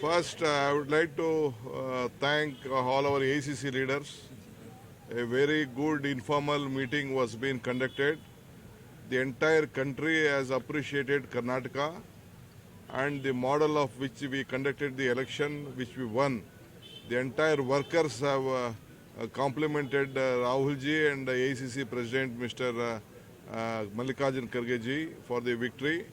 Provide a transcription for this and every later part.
First, I would like to thank all our AICC leaders. A very good informal meeting was being conducted. The entire country has appreciated Karnataka and the model of which we conducted the election, which we won. The entire workers have complimented Rahul ji and the AICC President Mr. Mallikarjun Kharge ji for the victory.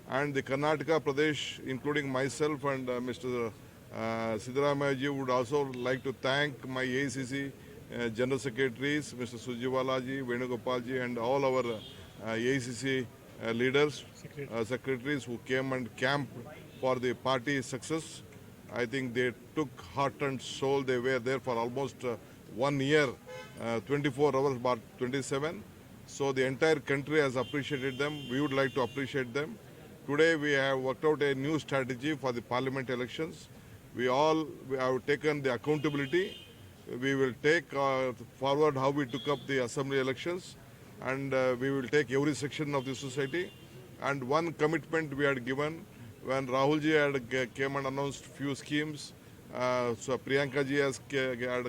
And the Karnataka Pradesh, including myself and Mr. Siddaramaiah ji, would also like to thank my AICC General Secretaries, Mr. Sujiwala ji, Venugopal ji, and all our AICC leaders, secretaries who came and camped for the party success. I think they took heart and soul. They were there for almost 1 year, 24 hours, about 27. So the entire country has appreciated them. We would like to appreciate them. Today we have worked out a new strategy for the parliament elections. We have taken the accountability. We will take forward how we took up the assembly elections, and we will take every section of the society. And one commitment we had given when Rahul ji had came and announced few schemes. So Priyanka ji had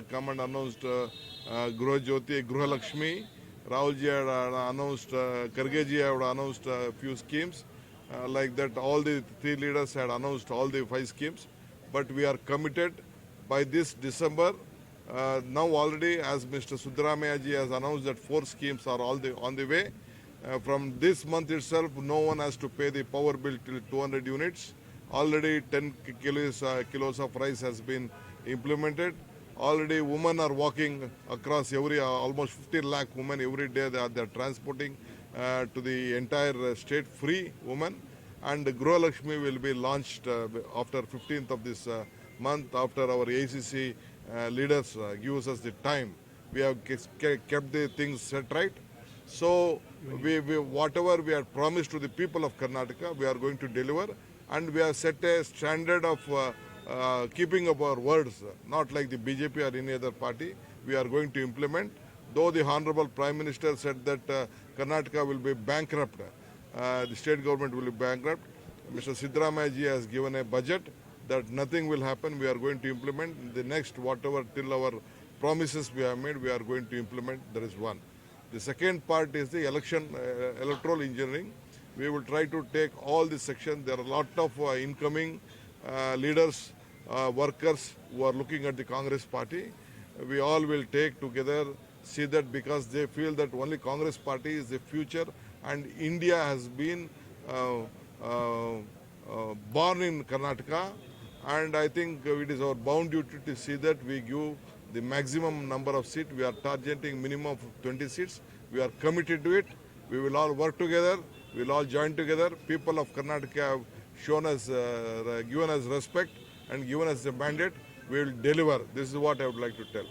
come and announced Gruha Jyoti, Gruha Lakshmi. Rahul ji had announced, Kharge ji had announced a few schemes. Like that, all the three leaders had announced all the 5 schemes. But we are committed by this December. Now already, as Mr. Siddaramaiah ji has announced, that 4 schemes are on the way. From this month itself, no one has to pay the power bill till 200 units. Already 10 kilos of rice has been implemented. Already women are walking across almost 15 lakh women every day. They are transporting to the entire state free women. And Gruha Lakshmi will be launched after 15th of this month, after our AICC leaders gives us the time. We have kept the things set right. So whatever we had promised to the people of Karnataka, we are going to deliver, and we have set a standard of keeping up our words, not like the BJP or any other party. We are going to implement. Though the Honorable Prime Minister said that Karnataka will be bankrupt, the state government will be bankrupt, Mr. Siddaramaiah ji has given a budget that nothing will happen. We are going to implement the next whatever till our promises we have made, we are going to implement. There is one. The second part is the electoral engineering. We will try to take all the sections. There are a lot of incoming leaders, workers who are looking at the Congress party. We all will take together, see that, because they feel that only Congress party is the future, and India has been born in Karnataka, and I think it is our bound duty to see that we give the maximum number of seats. We are targeting minimum of 20 seats. We are committed to it. We will all work together. We will all join together. People of Karnataka have shown us, given us respect and given us the mandate. We will deliver. This is what I would like to tell.